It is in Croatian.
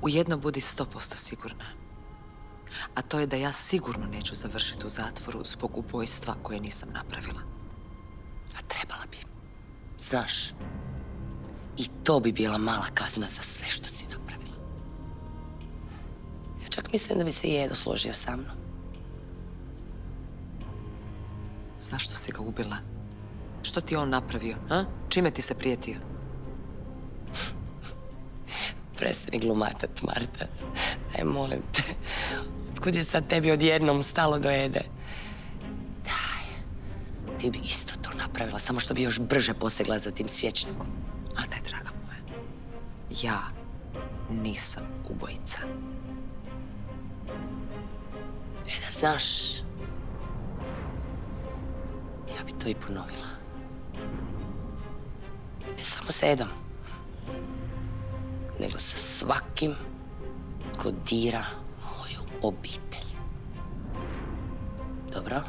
U jedno budi 100% sigurna. A to je da ja sigurno neću završiti u zatvoru zbog ubojstva koje nisam napravila. A trebala bi. Znaš, i to bi bila mala kazna za sve što si napravila. Ja čak mislim da bi se i Edo složio sa mnom. Zašto si ga ubila? Što ti je on napravio, a? Čime ti se prijetio? Prestani glumatat, Marta. Daj, molim te. Otkud je sad tebi odjednom stalo do Ede? Daj, ti bi isto to napravila, samo što bi još brže posegla za tim svječnikom. A daj, draga moja, ja nisam ubojica. Eda, znaš, ja bi to i ponovila. Ne samo s Edom, nego sa svakim ko dira moju obitelj. Dobro?